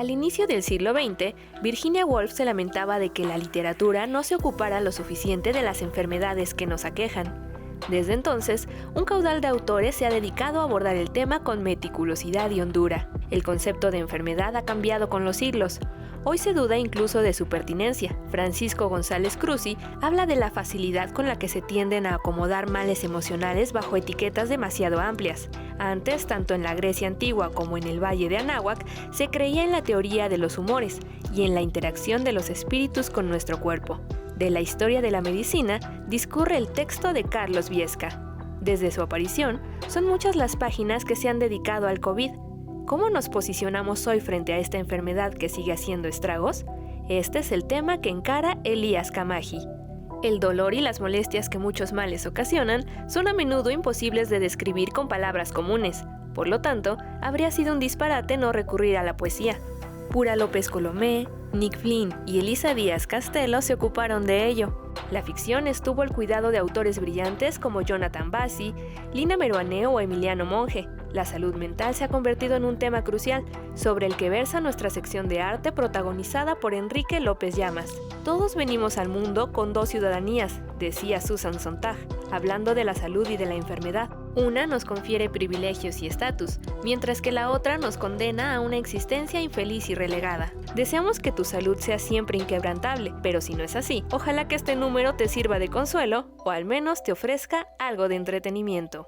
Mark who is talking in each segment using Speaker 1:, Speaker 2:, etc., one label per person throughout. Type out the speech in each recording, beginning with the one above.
Speaker 1: Al inicio del siglo XX, Virginia Woolf se lamentaba de que la literatura no se ocupara lo suficiente de las enfermedades que nos aquejan. Desde entonces, un caudal de autores se ha dedicado a abordar el tema con meticulosidad y hondura. El concepto de enfermedad ha cambiado con los siglos. Hoy se duda incluso de su pertinencia. Francisco González Cruzzi habla de la facilidad con la que se tienden a acomodar males emocionales bajo etiquetas demasiado amplias. Antes, tanto en la Grecia antigua como en el Valle de Anáhuac, se creía en la teoría de los humores y en la interacción de los espíritus con nuestro cuerpo. De la historia de la medicina discurre el texto de Carlos Viesca. Desde su aparición, son muchas las páginas que se han dedicado al COVID. ¿Cómo nos posicionamos hoy frente a esta enfermedad que sigue haciendo estragos? Este es el tema que encara Elías Camaji. El dolor y las molestias que muchos males ocasionan son a menudo imposibles de describir con palabras comunes. Por lo tanto, habría sido un disparate no recurrir a la poesía. Pura López Colomé, Nick Flynn y Elisa Díaz Castelo se ocuparon de ello. La ficción estuvo al cuidado de autores brillantes como Jonathan Bassi, Lina Meruane o Emiliano Monge. La salud mental se ha convertido en un tema crucial, sobre el que versa nuestra sección de arte protagonizada por Enrique López Llamas. Todos venimos al mundo con dos ciudadanías, decía Susan Sontag, hablando de la salud y de la enfermedad. Una nos confiere privilegios y estatus, mientras que la otra nos condena a una existencia infeliz y relegada. Deseamos que tu salud sea siempre inquebrantable, pero si no es así, ojalá que este número te sirva de consuelo o al menos te ofrezca algo de entretenimiento.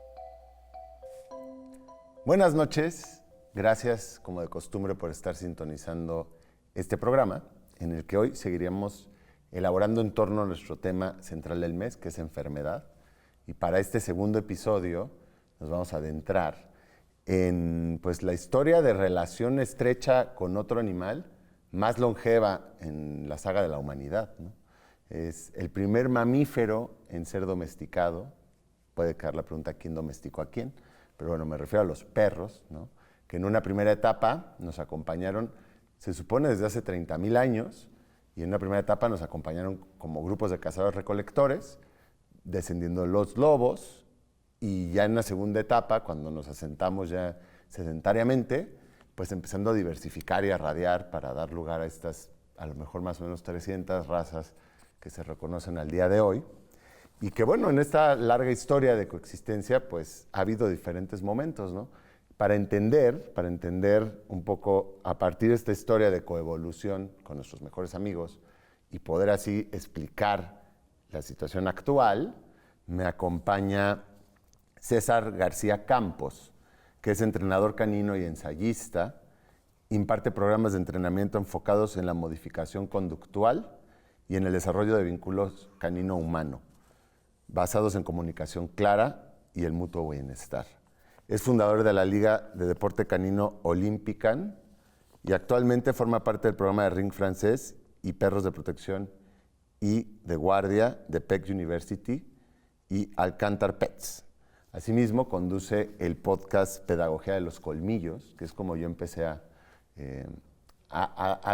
Speaker 2: Buenas noches, gracias como de costumbre por estar sintonizando este programa en el que hoy seguiremos elaborando en torno a nuestro tema central del mes, que es enfermedad. Y para este segundo episodio nos vamos a adentrar en la historia de relación estrecha con otro animal más longeva en la saga de la humanidad, ¿no? Es el primer mamífero en ser domesticado. Puede caer la pregunta, ¿quién domesticó a quién? Pero bueno, me refiero a los perros, ¿no? Que en una primera etapa nos acompañaron, se supone desde hace 30,000 años, y en una primera etapa nos acompañaron como grupos de cazadores-recolectores, descendiendo los lobos, y ya en la segunda etapa, cuando nos asentamos ya sedentariamente, pues empezando a diversificar y a radiar para dar lugar a estas, a lo mejor más o menos 300 razas que se reconocen al día de hoy. Y que bueno, en esta larga historia de coexistencia, pues ha habido diferentes momentos, ¿no? Para entender un poco a partir de esta historia de coevolución con nuestros mejores amigos y poder así explicar la situación actual, me acompaña César García Campos, que es entrenador canino y ensayista, imparte programas de entrenamiento enfocados en la modificación conductual y en el desarrollo de vínculos canino-humano, basados en comunicación clara y el mutuo bienestar. Es fundador de la Liga de Deporte Canino Olympican y actualmente forma parte del programa de ring francés y perros de protección y de guardia de Peck University y Alcántar Pets. Asimismo, conduce el podcast Pedagogía de los Colmillos, que es como yo empecé a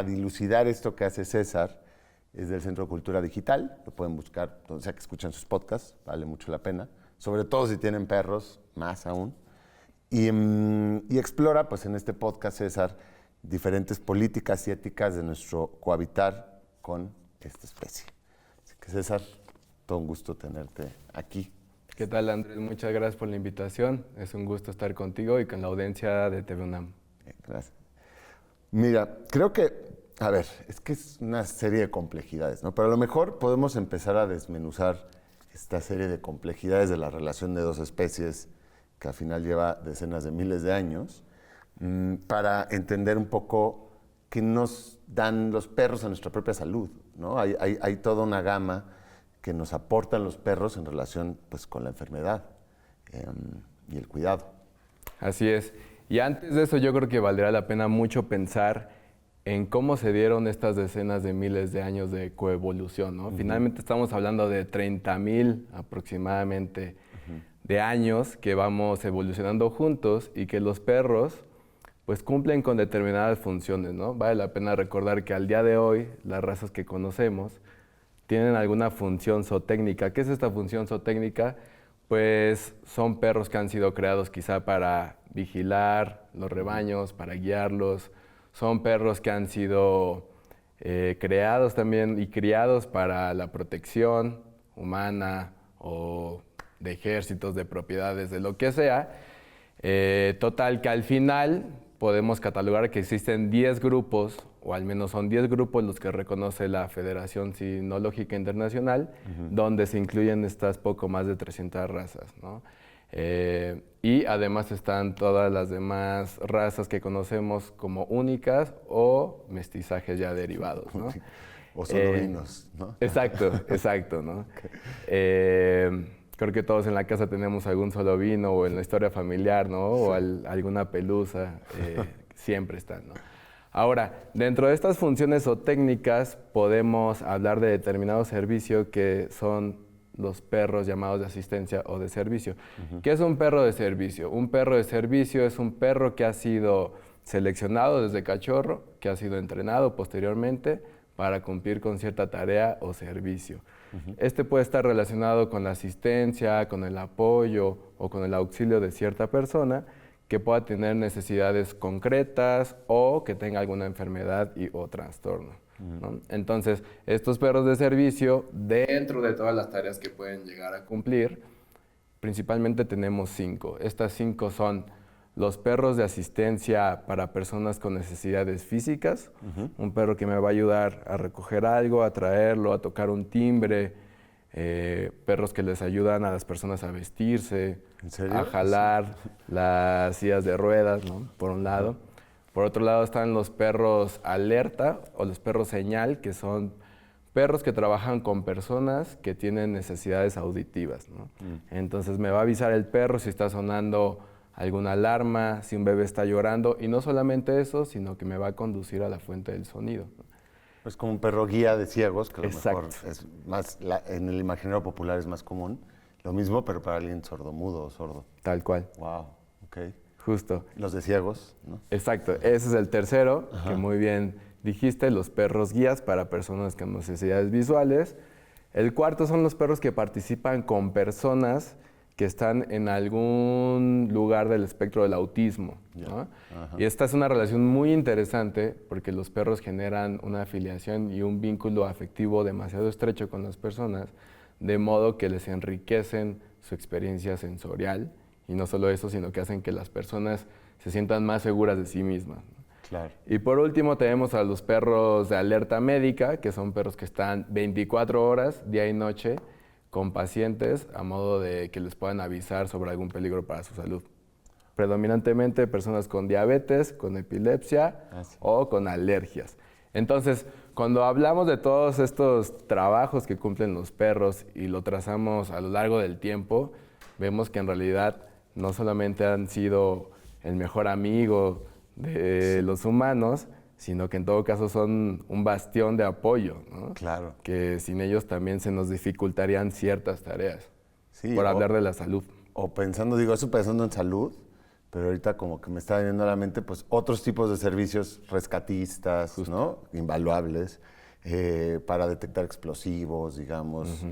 Speaker 2: dilucidar esto que hace César. Es del Centro de Cultura Digital, lo pueden buscar donde sea que escuchen sus podcasts, vale mucho la pena, sobre todo si tienen perros, más aún. Y explora, pues en este podcast, César, diferentes políticas y éticas de nuestro cohabitar con esta especie. Así que César, todo un gusto tenerte aquí.
Speaker 3: ¿Qué tal, Andrés? Muchas gracias por la invitación. Es un gusto estar contigo y con la audiencia de TV UNAM.
Speaker 2: Gracias. Mira, creo que, a ver, es que es una serie de complejidades, ¿no? Pero a lo mejor podemos empezar a desmenuzar esta serie de complejidades de la relación de dos especies que al final lleva decenas de miles de años, para entender un poco qué nos dan los perros a nuestra propia salud, ¿no? Hay toda una gama que nos aportan los perros en relación, pues, con la enfermedad y el cuidado.
Speaker 3: Así es. Y antes de eso, yo creo que valdría la pena mucho pensar en cómo se dieron estas decenas de miles de años de coevolución, ¿no? Finalmente estamos hablando de 30,000 aproximadamente de años que vamos evolucionando juntos y que los perros pues cumplen con determinadas funciones, ¿no? Vale la pena recordar que al día de hoy las razas que conocemos tienen alguna función zootécnica. ¿Qué es esta función zootécnica? Pues son perros que han sido creados quizá para vigilar los rebaños, para guiarlos. son perros que han sido creados también y criados para la protección humana o de ejércitos, de propiedades, de lo que sea. Total, que al final podemos catalogar que existen 10 grupos, o al menos son 10 grupos los que reconoce la Federación Cinológica Internacional, donde se incluyen estas poco más de 300 razas, ¿no? Y además están todas las demás razas que conocemos como únicas o mestizajes ya derivados, ¿no?
Speaker 2: O solovinos, ¿no?
Speaker 3: Exacto, exacto, ¿no? Creo que todos en la casa tenemos algún solovino o en la historia familiar, ¿no? O alguna pelusa, siempre están, ¿no? Ahora, dentro de estas funciones o técnicas podemos hablar de determinado servicio que son los perros llamados de asistencia o de servicio. ¿Qué es un perro de servicio? Un perro de servicio es un perro que ha sido seleccionado desde cachorro, que ha sido entrenado posteriormente para cumplir con cierta tarea o servicio. Este puede estar relacionado con la asistencia, con el apoyo o con el auxilio de cierta persona que pueda tener necesidades concretas o que tenga alguna enfermedad o trastorno, ¿no? Entonces, estos perros de servicio, dentro de todas las tareas que pueden llegar a cumplir, principalmente tenemos 5. Estas 5 son los perros de asistencia para personas con necesidades físicas, un perro que me va a ayudar a recoger algo, a traerlo, a tocar un timbre, perros que les ayudan a las personas a vestirse,
Speaker 2: ¿En serio?
Speaker 3: a jalar las sillas de ruedas, ¿no? Por un lado. Por otro lado están los perros alerta o los perros señal, que son perros que trabajan con personas que tienen necesidades auditivas, ¿no? Entonces me va a avisar el perro si está sonando alguna alarma, si un bebé está llorando, y no solamente eso, sino que me va a conducir a la fuente del sonido.
Speaker 2: Es como un perro guía de ciegos, que a lo
Speaker 3: Exacto.
Speaker 2: mejor es más, en el imaginario popular es más común. Lo mismo, pero para alguien sordomudo o sordo.
Speaker 3: Tal cual,
Speaker 2: Wow, ok.
Speaker 3: justo.
Speaker 2: Los de ciegos, ¿no?
Speaker 3: Exacto, ese es el tercero, que muy bien dijiste, los perros guías para personas con necesidades visuales. El cuarto son los perros que participan con personas que están en algún lugar del espectro del autismo, ¿no? Y esta es una relación muy interesante porque los perros generan una afiliación y un vínculo afectivo demasiado estrecho con las personas, de modo que les enriquecen su experiencia sensorial, y no solo eso, sino que hacen que las personas se sientan más seguras de sí mismas.
Speaker 2: Claro.
Speaker 3: Y por último tenemos a los perros de alerta médica, que son perros que están 24 horas, día y noche, con pacientes a modo de que les puedan avisar sobre algún peligro para su salud. Predominantemente personas con diabetes, con epilepsia o con alergias. Entonces, cuando hablamos de todos estos trabajos que cumplen los perros y lo trazamos a lo largo del tiempo, vemos que en realidad no solamente han sido el mejor amigo de los humanos, sino que en todo caso son un bastión de apoyo, ¿no?
Speaker 2: Claro.
Speaker 3: Que sin ellos también se nos dificultarían ciertas tareas,
Speaker 2: Sí,
Speaker 3: por hablar de la salud.
Speaker 2: O pensando, digo, eso pensando en salud, pero ahorita como que me está viniendo a la mente, pues otros tipos de servicios rescatistas, ¿no? Invaluables, para detectar explosivos, digamos.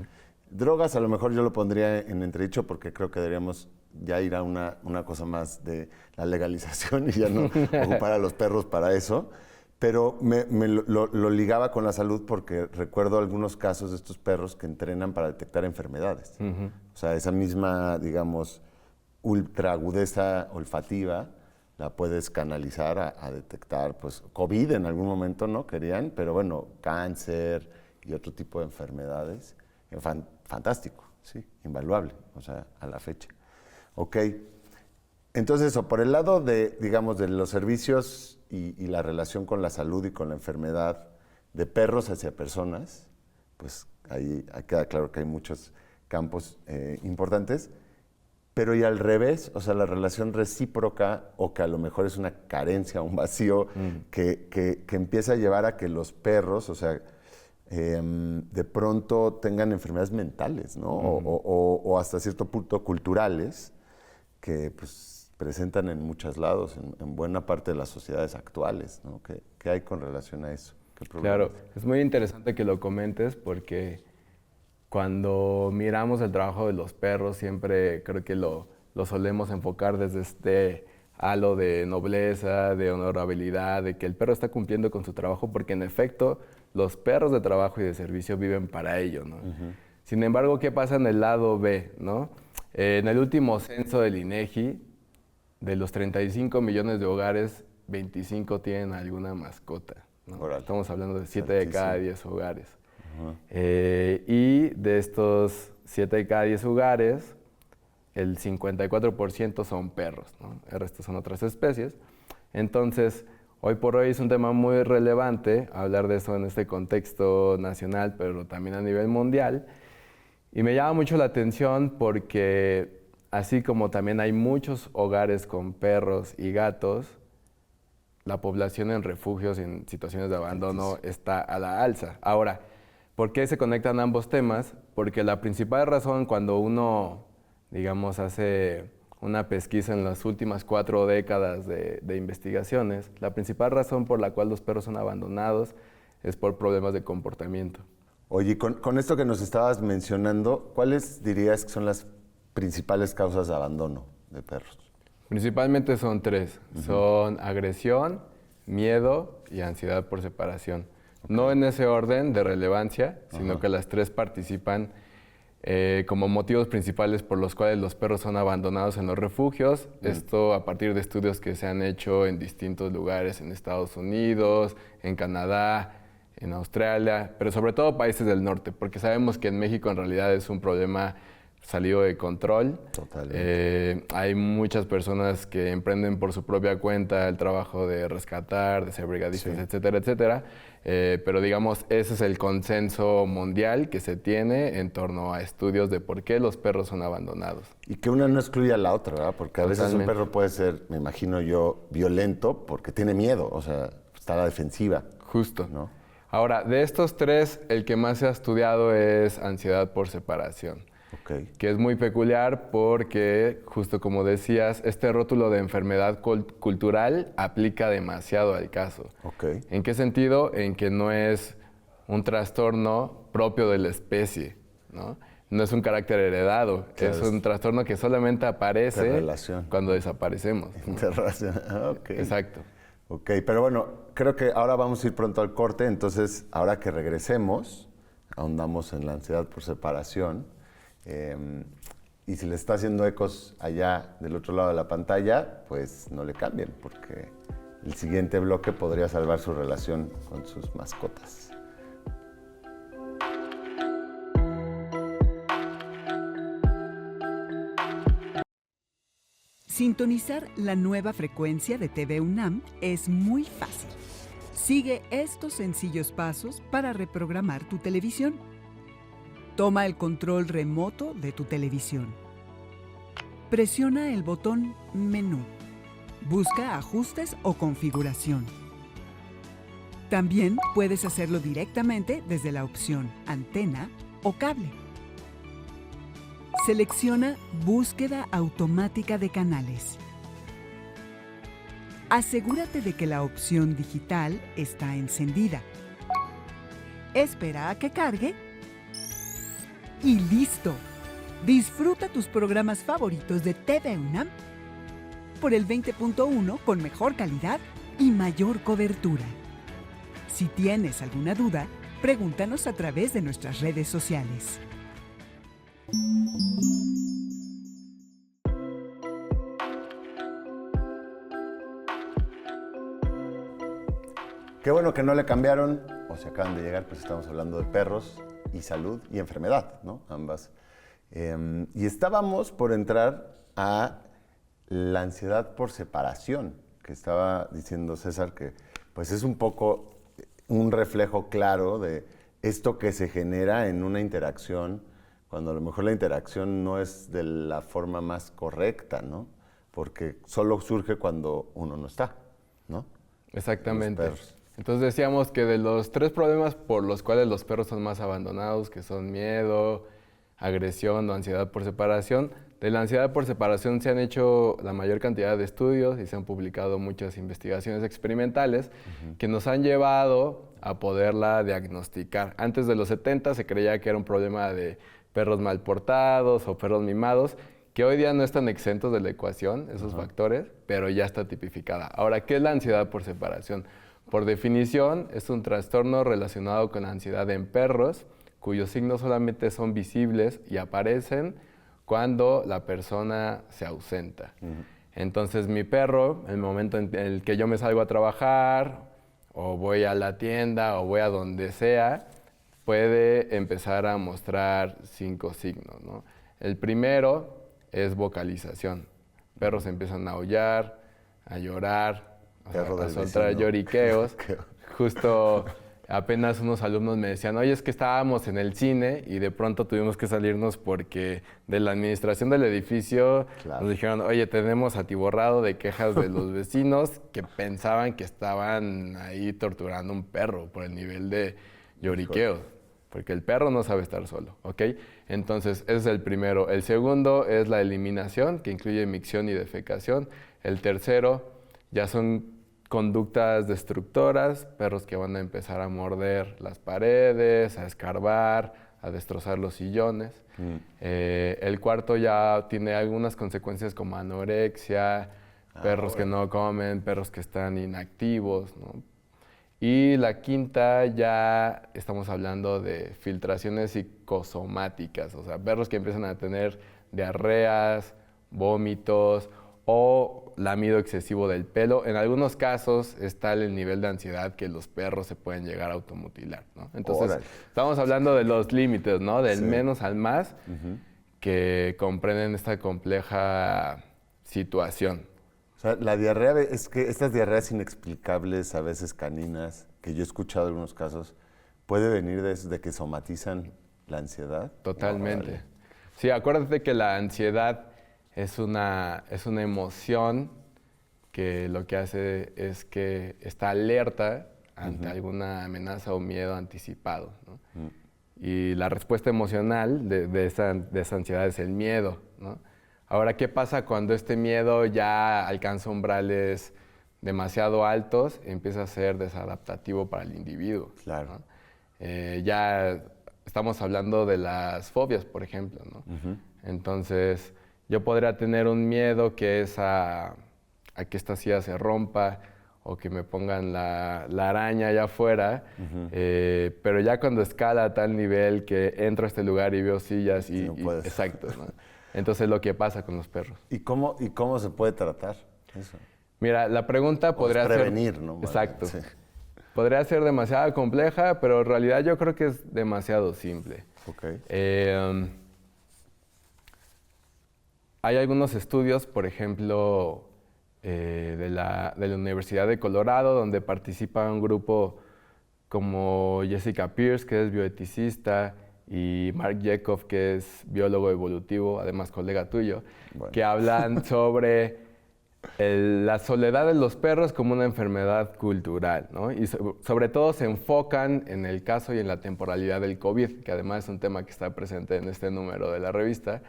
Speaker 2: Drogas a lo mejor yo lo pondría en entredicho porque creo que deberíamos ya ir a una cosa más de la legalización y ya no ocupar a los perros para eso. Pero lo ligaba con la salud porque recuerdo algunos casos de estos perros que entrenan para detectar enfermedades. O sea, esa misma, digamos, ultra agudeza olfativa la puedes canalizar a detectar, pues, COVID en algún momento, ¿no? Querían, pero bueno, cáncer y otro tipo de enfermedades. Fantástico, sí, invaluable, o sea, a la fecha. Ok, entonces eso, por el lado de, digamos, de los servicios y la relación con la salud y con la enfermedad de perros hacia personas, pues ahí queda claro que hay muchos campos importantes, pero y al revés, o sea, la relación recíproca o que a lo mejor es una carencia, un vacío que empieza a llevar a que los perros, o sea, de pronto tengan enfermedades mentales, ¿no? O hasta cierto punto culturales que pues presentan en muchos lados, en buena parte de las sociedades actuales, ¿no? ¿Qué hay con relación a eso?
Speaker 3: Claro, es muy interesante que lo comentes porque cuando miramos el trabajo de los perros siempre creo que lo solemos enfocar desde este halo de nobleza, de honorabilidad, de que el perro está cumpliendo con su trabajo, porque en efecto los perros de trabajo y de servicio viven para ello, ¿no? Sin embargo, ¿qué pasa en el lado B, no? En el último censo del INEGI, de los 35 millones de hogares, 25 tienen alguna mascota, ¿no? Estamos hablando de 7 de cada 10 hogares. Y de estos 7 de cada 10 hogares, el 54% son perros, ¿no? El resto son otras especies. Entonces, hoy por hoy es un tema muy relevante hablar de eso en este contexto nacional, pero también a nivel mundial. Y me llama mucho la atención porque así como también hay muchos hogares con perros y gatos, la población en refugios y en situaciones de abandono está a la alza. Ahora, ¿por qué se conectan ambos temas? Porque la principal razón cuando uno, digamos, hace una pesquisa en las últimas 4 décadas de investigaciones, la principal razón por la cual los perros son abandonados es por problemas de comportamiento.
Speaker 2: Oye, con esto que nos estabas mencionando, ¿cuáles dirías que son las principales causas de abandono de perros?
Speaker 3: Principalmente son 3. Son agresión, miedo y ansiedad por separación. No en ese orden de relevancia, sino que las 3 participan como motivos principales por los cuales los perros son abandonados en los refugios. Esto a partir de estudios que se han hecho en distintos lugares, en Estados Unidos, en Canadá, en Australia, pero sobre todo países del norte, porque sabemos que en México en realidad es un problema salido de control.
Speaker 2: Totalmente.
Speaker 3: Hay muchas personas que emprenden por su propia cuenta el trabajo de rescatar, de ser brigadistas, etcétera, etcétera. Pero digamos, ese es el consenso mundial que se tiene en torno a estudios de por qué los perros son abandonados.
Speaker 2: Y que una no excluye a la otra, ¿verdad? Porque a veces un perro puede ser, me imagino yo, violento porque tiene miedo, o sea, está a la defensiva.
Speaker 3: Justo.
Speaker 2: ¿No?
Speaker 3: Ahora, de estos 3, el que más se ha estudiado es ansiedad por separación. Que es muy peculiar porque, justo como decías, este rótulo de enfermedad cultural aplica demasiado al caso. ¿En qué sentido? En que no es un trastorno propio de la especie, ¿no? No es un carácter heredado, es un trastorno que solamente aparece cuando desaparecemos, ¿no?
Speaker 2: Interrelación.
Speaker 3: Exacto.
Speaker 2: Pero bueno, creo que ahora vamos a ir pronto al corte, entonces ahora que regresemos, ahondamos en la ansiedad por separación. Y si le está haciendo ecos allá del otro lado de la pantalla, pues no le cambien, porque el siguiente bloque podría salvar su relación con sus mascotas.
Speaker 4: Sintonizar la nueva frecuencia de TV UNAM es muy fácil. Sigue estos sencillos pasos para reprogramar tu televisión. Toma el control remoto de tu televisión. Presiona el botón Menú. Busca Ajustes o Configuración. También puedes hacerlo directamente desde la opción Antena o Cable. Selecciona Búsqueda automática de canales. Asegúrate de que la opción digital está encendida. Espera a que cargue. Y listo. Disfruta tus programas favoritos de TV UNAM por el 20.1 con mejor calidad y mayor cobertura. Si tienes alguna duda, pregúntanos a través de nuestras redes sociales.
Speaker 2: Qué bueno que no le cambiaron, o si acaban de llegar, pues estamos hablando de perros y salud y enfermedad, ¿no? Ambas. Y estábamos por entrar a la ansiedad por separación, que estaba diciendo César que pues es un poco un reflejo claro de esto que se genera en una interacción, cuando a lo mejor la interacción no es de la forma más correcta, ¿no? Porque solo surge cuando uno no está, ¿no?
Speaker 3: Exactamente. Entonces decíamos que de los 3 problemas por los cuales los perros son más abandonados, que son miedo, agresión o ansiedad por separación, de la ansiedad por separación se han hecho la mayor cantidad de estudios y se han publicado muchas investigaciones experimentales que nos han llevado a poderla diagnosticar. Antes de los 70 se creía que era un problema de perros mal portados o perros mimados, que hoy día no están exentos de la ecuación, esos factores, pero ya está tipificada. Ahora, ¿qué es la ansiedad por separación? Por definición, es un trastorno relacionado con la ansiedad en perros, cuyos signos solamente son visibles y aparecen cuando la persona se ausenta. Entonces, mi perro, el momento en el que yo me salgo a trabajar, o voy a la tienda, o voy a donde sea, puede empezar a mostrar 5 signos, ¿no? El primero es vocalización. Perros empiezan a aullar, a llorar, a soltar lloriqueos. Justo apenas unos alumnos me decían, oye, es que estábamos en el cine y de pronto tuvimos que salirnos porque de la administración del edificio nos dijeron, oye, tenemos atiborrado de quejas de los vecinos que pensaban que estaban ahí torturando a un perro por el nivel de lloriqueos. Porque el perro no sabe estar solo, ¿ok? Entonces, ese es el primero. El segundo es la eliminación, que incluye micción y defecación. El tercero ya son conductas destructoras, perros que van a empezar a morder las paredes, a escarbar, a destrozar los sillones. El cuarto ya tiene algunas consecuencias como anorexia, perros que no comen, perros que están inactivos, ¿no? Y la quinta ya estamos hablando de filtraciones psicosomáticas, o sea, perros que empiezan a tener diarreas, vómitos o lamido excesivo del pelo. En algunos casos está el nivel de ansiedad que los perros se pueden llegar a automutilar, ¿no? Entonces, estamos hablando de los límites, ¿no? Del menos al más, que comprenden esta compleja situación.
Speaker 2: O sea, la diarrea, es que estas diarreas inexplicables, a veces caninas, que yo he escuchado en algunos casos, ¿puede venir de que somatizan la ansiedad?
Speaker 3: Totalmente. Sí, acuérdate que la ansiedad es una emoción que lo que hace es que está alerta ante alguna amenaza o miedo anticipado, ¿no? Y la respuesta emocional de esa ansiedad es el miedo, ¿no? Ahora, ¿qué pasa cuando este miedo ya alcanza umbrales demasiado altos y empieza a ser desadaptativo para el individuo?
Speaker 2: Claro.
Speaker 3: ¿No? Ya estamos hablando de las fobias, por ejemplo, ¿no? Entonces, yo podría tener un miedo que es a que esta silla se rompa o que me pongan la araña allá afuera, pero ya cuando escala a tal nivel que entro a este lugar y veo sillas y exacto, ¿no? Entonces, lo que pasa con los perros.
Speaker 2: ¿Y cómo se puede tratar eso?
Speaker 3: Mira, la pregunta podría ser...
Speaker 2: prevenir, ¿no?
Speaker 3: Exacto.
Speaker 2: Sí.
Speaker 3: Podría ser demasiado compleja, pero en realidad yo creo que es demasiado simple.
Speaker 2: Okay.
Speaker 3: Hay algunos estudios, por ejemplo, de la Universidad de Colorado, donde participa un grupo como Jessica Pierce, que es bioeticista, y Mark Jekoff, que es biólogo evolutivo, además colega tuyo, que hablan sobre la soledad de los perros como una enfermedad cultural, ¿no? Y sobre todo se enfocan en el caso y en la temporalidad del COVID, que además es un tema que está presente en este número de la revista,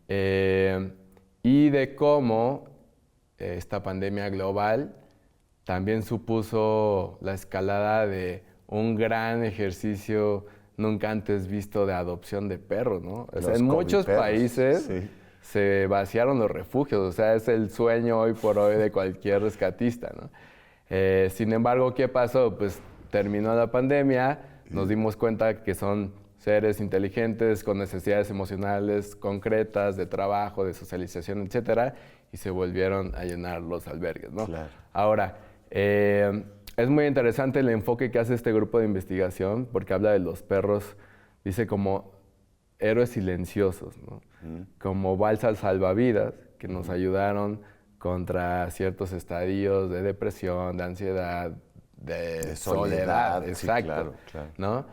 Speaker 3: y de cómo esta pandemia global también supuso la escalada de un gran ejercicio nunca antes visto de adopción de perros, ¿no? O sea, en muchos países se vaciaron los refugios, o sea, es el sueño hoy por hoy de cualquier rescatista, ¿no? Sin embargo, ¿qué pasó? Pues terminó la pandemia, nos dimos cuenta que son seres inteligentes con necesidades emocionales concretas, de trabajo, de socialización, etcétera, y se volvieron a llenar los albergues, ¿no?
Speaker 2: Claro.
Speaker 3: Ahora, es muy interesante el enfoque que hace este grupo de investigación porque habla de los perros, dice como héroes silenciosos, ¿no? Como balsas salvavidas que nos ayudaron contra ciertos estadios de depresión, de ansiedad, de soledad. Exacto,
Speaker 2: sí, claro.
Speaker 3: ¿no?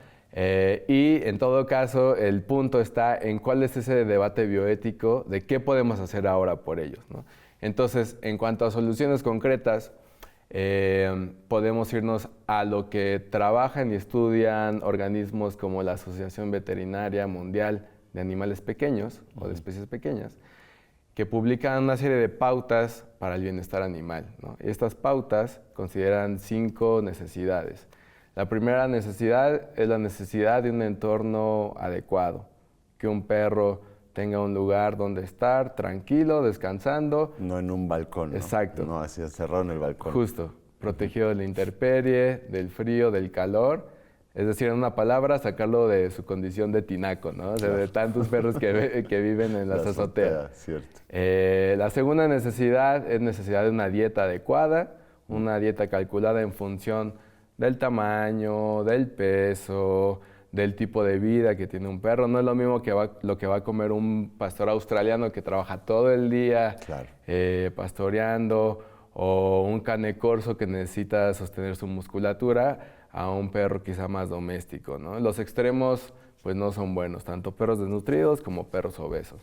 Speaker 3: Y en todo caso, el punto está en cuál es ese debate bioético de qué podemos hacer ahora por ellos, ¿no? Entonces, en cuanto a soluciones concretas, podemos irnos a lo que trabajan y estudian organismos como la Asociación Veterinaria Mundial de Animales Pequeños o de especies pequeñas, que publican una serie de pautas para el bienestar animal, ¿no? Y estas pautas consideran 5 necesidades. La primera necesidad es la necesidad de un entorno adecuado, que un perro tenga un lugar donde estar tranquilo, descansando.
Speaker 2: No en un balcón, ¿no?
Speaker 3: Exacto.
Speaker 2: No, así cerrado en el balcón.
Speaker 3: Justo, protegido de la intemperie, del frío, del calor. Es decir, en una palabra, sacarlo de su condición de tinaco, ¿no? O sea, de tantos perros que viven en las azoteas.
Speaker 2: Cierto.
Speaker 3: La segunda necesidad es necesidad de una dieta adecuada, una dieta calculada en función del tamaño, del peso, del tipo de vida que tiene un perro. No es lo mismo lo que va a comer un pastor australiano que trabaja todo el día pastoreando, o un cane corso que necesita sostener su musculatura, a un perro quizá más doméstico, ¿no? Los extremos pues no son buenos, tanto perros desnutridos como perros obesos.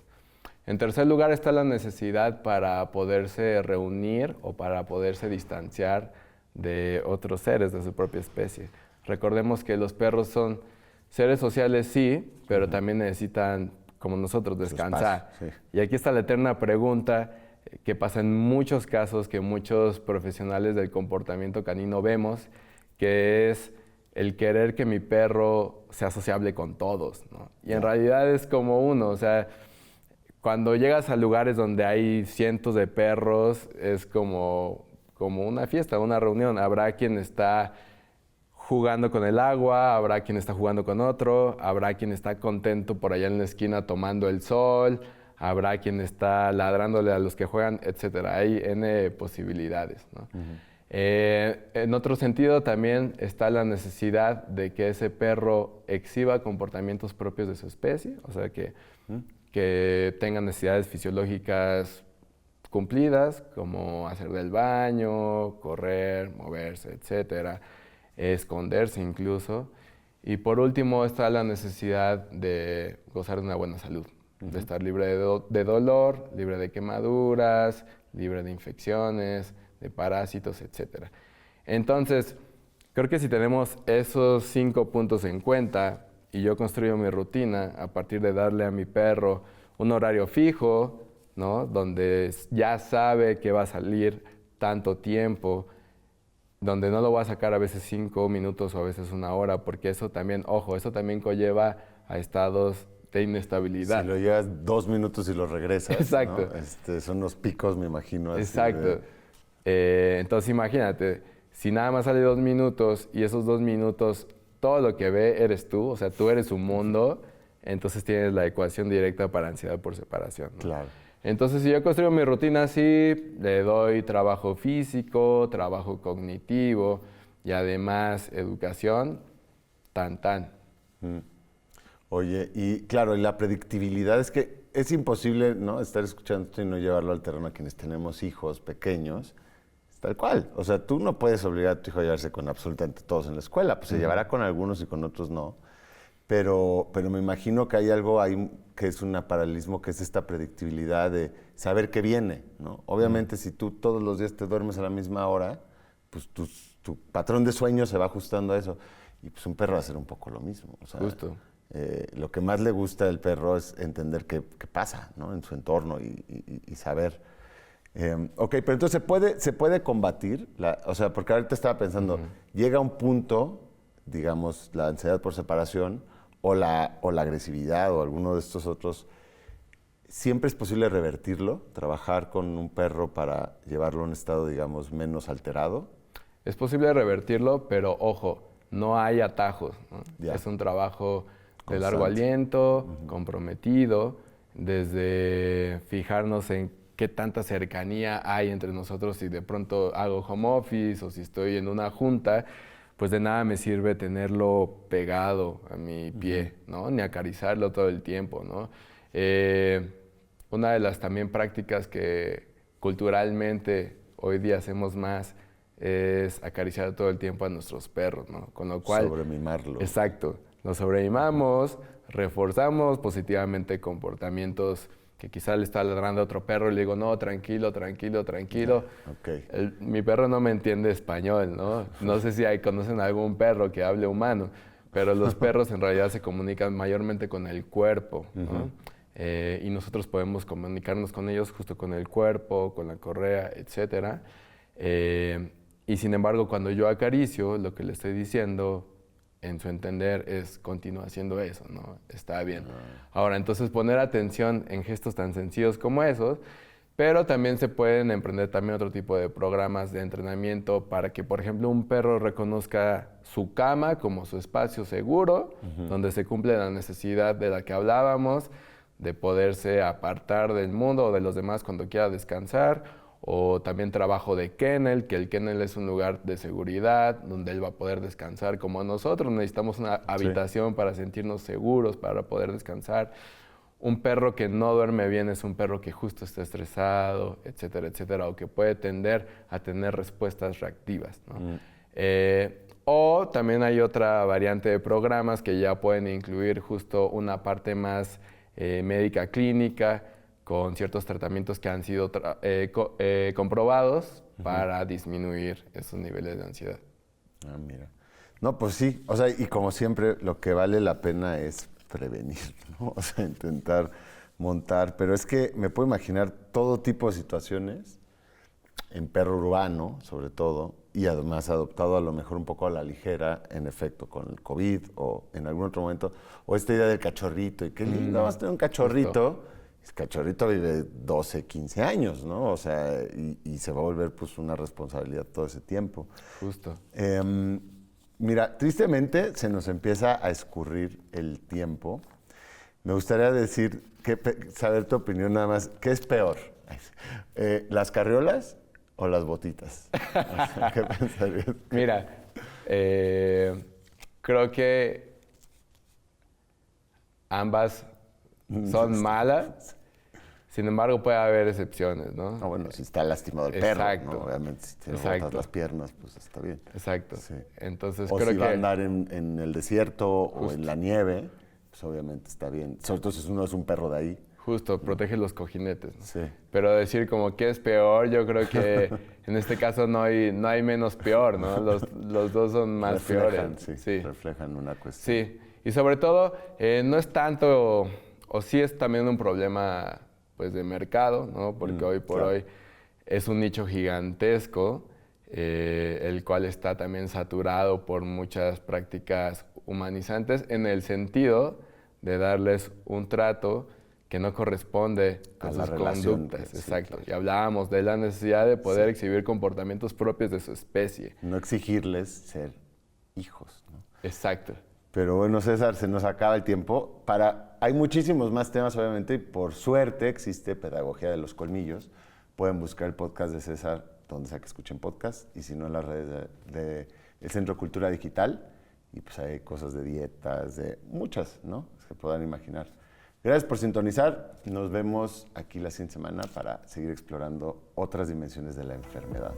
Speaker 3: En tercer lugar está la necesidad para poderse reunir o para poderse distanciar de otros seres de su propia especie. Recordemos que los perros son seres sociales, sí, pero también necesitan, como nosotros, descansar.
Speaker 2: Espacio, sí.
Speaker 3: Y aquí está la eterna pregunta que pasa en muchos casos que muchos profesionales del comportamiento canino vemos, que es el querer que mi perro sea sociable con todos, ¿no? Y en realidad es como uno, o sea, cuando llegas a lugares donde hay cientos de perros, es como una fiesta, una reunión. Habrá quien está jugando con el agua, habrá quien está jugando con otro, habrá quien está contento por allá en la esquina tomando el sol, habrá quien está ladrándole a los que juegan, etcétera. Hay N posibilidades, ¿no? En otro sentido también está la necesidad de que ese perro exhiba comportamientos propios de su especie, o sea, que tenga necesidades fisiológicas cumplidas, como hacer del baño, correr, moverse, etcétera, esconderse incluso. Y por último está la necesidad de gozar de una buena salud, de estar libre de dolor, libre de quemaduras, libre de infecciones, de parásitos, etcétera. Entonces, creo que si tenemos esos 5 puntos en cuenta y yo construyo mi rutina a partir de darle a mi perro un horario fijo, ¿no? Donde ya sabe que va a salir tanto tiempo, donde no lo voy a sacar a veces 5 minutos o a veces 1 hora, porque eso también, ojo, eso también conlleva a estados de inestabilidad.
Speaker 2: Si lo llevas 2 minutos y lo regresas,
Speaker 3: exacto,
Speaker 2: ¿no? Son unos picos, me imagino. Así
Speaker 3: exacto. Entonces imagínate, si nada más sale 2 minutos y esos 2 minutos, todo lo que ve eres tú, o sea, tú eres un mundo, entonces tienes la ecuación directa para ansiedad por separación, ¿no?
Speaker 2: Claro.
Speaker 3: Entonces, si yo construyo mi rutina así, le doy trabajo físico, trabajo cognitivo y además educación, tan.
Speaker 2: Oye, y claro, y la predictibilidad es que es imposible, ¿no?, estar escuchando esto y no llevarlo al terreno a quienes tenemos hijos pequeños, tal cual. O sea, tú no puedes obligar a tu hijo a llevarse con absolutamente todos en la escuela, pues se llevará con algunos y con otros no. Pero me imagino que hay algo ahí que es un paralelismo, que es esta predictibilidad de saber qué viene, ¿no? Obviamente, si tú todos los días te duermes a la misma hora, pues tu patrón de sueño se va ajustando a eso. Y pues un perro va a hacer un poco lo mismo. O sea,
Speaker 3: justo.
Speaker 2: Lo que más le gusta del perro es entender qué pasa, ¿no?, en su entorno y saber. Ok, pero entonces se puede combatir, o sea, porque ahorita estaba pensando, llega un punto, digamos, la ansiedad por separación o la agresividad o alguno de estos otros, ¿siempre es posible revertirlo? ¿Trabajar con un perro para llevarlo a un estado, digamos, menos alterado?
Speaker 3: Es posible revertirlo, pero ojo, no hay atajos, ¿no? Es un trabajo de largo aliento, comprometido, desde fijarnos en qué tanta cercanía hay entre nosotros. Si de pronto hago home office o si estoy en una junta, pues de nada me sirve tenerlo pegado a mi pie, ¿no? Ni acariciarlo todo el tiempo, ¿no? Una de las también prácticas que culturalmente hoy día hacemos más es acariciar todo el tiempo a nuestros perros, ¿no? Con lo cual...
Speaker 2: Sobremimarlo.
Speaker 3: Exacto. Los sobremimamos, reforzamos positivamente comportamientos que quizá le está ladrando a otro perro y le digo, no, tranquilo.
Speaker 2: Okay.
Speaker 3: Mi perro no me entiende español, ¿no? No sé si conocen algún perro que hable humano, pero los perros en realidad se comunican mayormente con el cuerpo, ¿no? Y nosotros podemos comunicarnos con ellos justo con el cuerpo, con la correa, etcétera. Y sin embargo, cuando yo acaricio, lo que le estoy diciendo en su entender, continúa haciendo eso, ¿no? Está bien. Ahora, entonces poner atención en gestos tan sencillos como esos, pero también se pueden emprender también otro tipo de programas de entrenamiento para que, por ejemplo, un perro reconozca su cama como su espacio seguro, donde se cumple la necesidad de la que hablábamos, de poderse apartar del mundo o de los demás cuando quiera descansar, o también trabajo de kennel, que el kennel es un lugar de seguridad donde él va a poder descansar como nosotros. Necesitamos una habitación para sentirnos seguros, para poder descansar. Un perro que no duerme bien es un perro que justo está estresado, etcétera, etcétera, o que puede tender a tener respuestas reactivas, ¿no? O también hay otra variante de programas que ya pueden incluir justo una parte más médica clínica, con ciertos tratamientos que han sido comprobados para disminuir esos niveles de ansiedad.
Speaker 2: Ah, mira. No, pues sí, o sea, y como siempre, lo que vale la pena es prevenir, ¿no? O sea, intentar montar, pero es que me puedo imaginar todo tipo de situaciones, en perro urbano, sobre todo, y además adoptado a lo mejor un poco a la ligera, en efecto, con el COVID o en algún otro momento, o esta idea del cachorrito, y qué lindo vas a tener un cachorrito. Justo. El cachorrito vive 12, 15 años, ¿no? O sea, y se va a volver pues una responsabilidad todo ese tiempo.
Speaker 3: Justo.
Speaker 2: Mira, tristemente se nos empieza a escurrir el tiempo. Me gustaría saber tu opinión nada más. ¿Qué es peor? ¿Las carriolas o las botitas? O sea, ¿qué pensarías?
Speaker 3: Mira, creo que ambas son malas. Sin embargo, puede haber excepciones, ¿no?
Speaker 2: Ah, bueno, si está lastimado el perro, ¿no? Obviamente, si te botas las piernas, pues está bien.
Speaker 3: Exacto.
Speaker 2: Sí.
Speaker 3: Entonces,
Speaker 2: o
Speaker 3: creo
Speaker 2: si
Speaker 3: que
Speaker 2: va a andar en el desierto o en la nieve, pues obviamente está bien. Sobre todo si uno es un perro de ahí.
Speaker 3: Justo, protege los cojinetes, ¿no?
Speaker 2: Sí.
Speaker 3: Pero decir como que es peor, yo creo que en este caso no hay menos peor, ¿no? Los dos son más peores.
Speaker 2: Sí, reflejan una cuestión.
Speaker 3: Sí, y sobre todo, no es tanto, o sí es también un problema pues de mercado, ¿no? Porque hoy por hoy es un nicho gigantesco, el cual está también saturado por muchas prácticas humanizantes en el sentido de darles un trato que no corresponde a sus conductas. Exacto. Y hablábamos de la necesidad de poder exhibir comportamientos propios de su especie.
Speaker 2: No exigirles ser hijos, ¿no?
Speaker 3: Exacto.
Speaker 2: Pero bueno, César, se nos acaba el tiempo. Hay muchísimos más temas, obviamente, y por suerte existe Pedagogía de los Colmillos. Pueden buscar el podcast de César donde sea que escuchen podcast, y si no en las redes del Centro de Cultura Digital. Y pues hay cosas de dietas, de muchas, ¿no? Se puedan imaginar. Gracias por sintonizar. Nos vemos aquí la siguiente semana para seguir explorando otras dimensiones de la enfermedad.